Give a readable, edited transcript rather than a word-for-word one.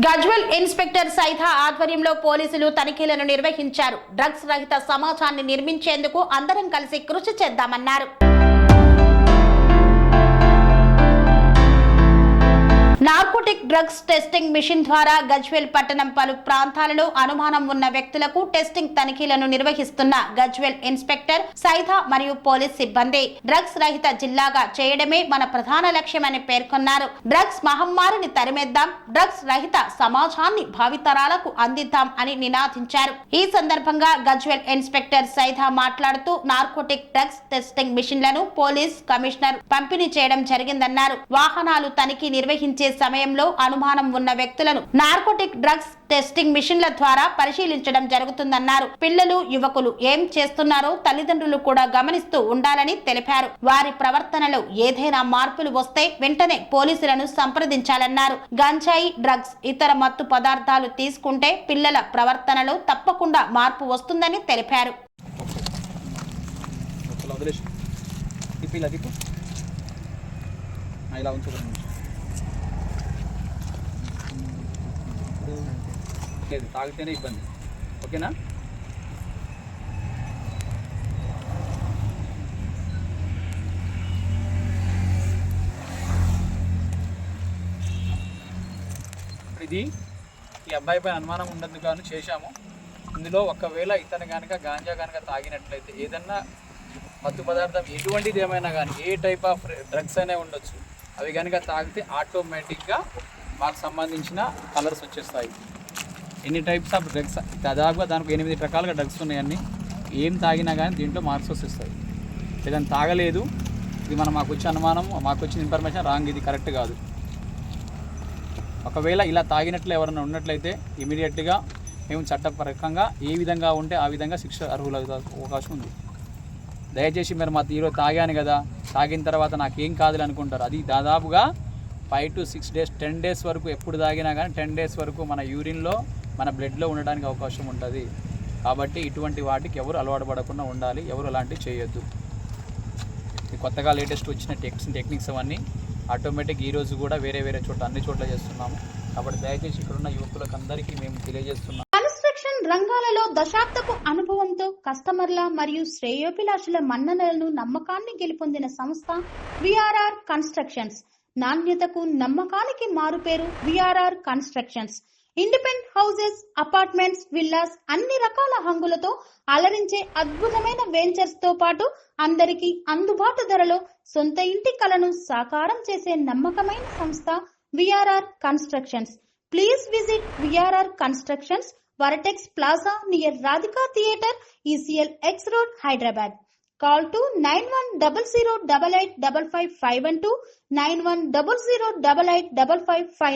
Gajwel inspector సైథా ఆధ్వర్యంలో పోలీసులు తనిఖీలను నిర్వహించారు. డ్రగ్స్ రహిత సమాజాన్ని నిర్మించేందుకు అందరం కలిసి కృషి చేద్దామన్నారు. నార్కోటిక్ డ్రగ్స్ టెస్టింగ్ మిషన్ ద్వారా గజ్వెల్ పట్టణం పలు ప్రాంతాలలో అనుమానం ఉన్న వ్యక్తులకు టెస్టింగ్ తనిఖీలను నిర్వహిస్తున్న గజ్వెల్ ఇన్స్పెక్టర్ సైథా మరియు పోలీస్ సిబ్బంది డ్రగ్స్ రహిత జిల్లాగా చేయడమే మన ప్రధాన లక్ష్యమని పేర్కొన్నారు. డ్రగ్స్ మహమ్మారిని తరిమేద్దాం, డ్రగ్స్ రహిత సమాజాన్ని భావితరాలకు అందిద్దాం అని నినాదించారు. ఈ సందర్భంగా గజ్వెల్ ఇన్స్పెక్టర్ సైథా మాట్లాడుతూ నార్కోటిక్ డ్రగ్స్ టెస్టింగ్ మిషన్లను పోలీస్ కమిషనర్ పంపిణీ చేయడం జరిగిందన్నారు. వాహనాలు తనిఖీ నిర్వహించే సమయంలో అనుమానం ఉన్న వ్యక్తులను నార్కోటిక్ డ్రగ్స్ టెస్టింగ్ మిషన్ల ద్వారా పరిశీలించడం జరుగుతుందన్నారు. పిల్లలు, యువకులు ఏం చేస్తున్నారో తల్లిదండ్రులు కూడా గమనిస్తూ ఉండాలని తెలిపారు. వారి ప్రవర్తనలో ఏదైనా మార్పులు వస్తే వెంటనే పోలీసులను సంప్రదించాలన్నారు. గంజాయి, డ్రగ్స్, ఇతర మత్తు పదార్థాలు తీసుకుంటే పిల్లల ప్రవర్తనలో తప్పకుండా మార్పు వస్తుందని తెలిపారు. తాగితేనే ఇబ్బంది, ఓకేనా? ఇది ఈ అబ్బాయి పైన అనుమానం ఉండదు కానీ చేశాము. ఇందులో ఒకవేళ ఇతను కనుక గాంజా కనుక తాగినట్లయితే ఏదన్నా మత్తు పదార్థం ఎటువంటిది ఏమైనా కానీ ఏ టైప్ ఆఫ్ డ్రగ్స్ అయినా ఉండొచ్చు, అవి కనుక తాగితే ఆటోమేటిక్గా మాకు సంబంధించిన కలర్స్ వచ్చేస్తాయి. ఎన్ని టైప్స్ ఆఫ్ డ్రగ్స్, దాదాపుగా దానికి 8 రకాలుగా డ్రగ్స్ ఉన్నాయన్నీ. ఏం తాగినా కానీ దీంట్లో మార్క్స్ వస్తాయి. ఏదైనా తాగలేదు, ఇది మాకు వచ్చే అనుమానం, మాకు వచ్చిన ఇన్ఫర్మేషన్ రాంగ్, ఇది కరెక్ట్ కాదు. ఒకవేళ ఇలా తాగినట్లు ఎవరైనా ఉన్నట్లయితే ఇమీడియట్గా మేము చట్టపరంగా ఏ విధంగా ఉంటే ఆ విధంగా శిక్ష అర్హుల అవకాశం ఉంది. దయచేసి మీరు ఈరోజు తాగాను కదా, తాగిన తర్వాత నాకేం కాదులే అనుకుంటారు. అది దాదాపుగా 5 to 6 days 10 days వరకు ఎప్పుడు తాగినా కానీ 10 days వరకు మన యూరిన్లో, మన బ్లడ్లో ఉండడానికి అవకాశం ఉంటుంది. కాబట్టి ఇటువంటి వాటికి ఎవరు అలవాటు పడకుండా ఉండాలి, ఎవరు అలాంటివి చేయొద్దు. కొత్తగా లేటెస్ట్ వచ్చిన టెక్నిక్స్ అవన్నీ ఆటోమేటిక్ ఈరోజు కూడా వేరే చోట అన్ని చోట్ల చేస్తున్నాము. కాబట్టి దయచేసి ఇక్కడ ఉన్న యువకులకు అందరికీ మేము తెలియజేస్తున్నాం. కన్స్ట్రక్షన్ రంగాలలో దశాబ్దపు అనుభవంతో కస్టమర్ల మరియు శ్రేయోభిలాషుల మన్ననలను, నమ్మకాన్ని గెలుపొందిన సంస్థ విఆర్ఆర్ కన్స్ట్రక్షన్స్. నాణ్యతకు, నమ్మకానికి మారుపేరు VRR constructions. Independent houses, apartments, villas, అన్ని రకాల హంగులతో అలరించే అద్భుతమైన వెంచర్స్ తో పాటు అందరికీ అందుబాటు ధరలో సొంత ఇంటి కలను సాకారం చేసే నమ్మకమైన సంస్థ VRR constructions. Please visit VRR constructions, వరటెక్స్ plaza near Radhika theatre, ECL X Road, Hyderabad. Call to 910088555512, 9100885555.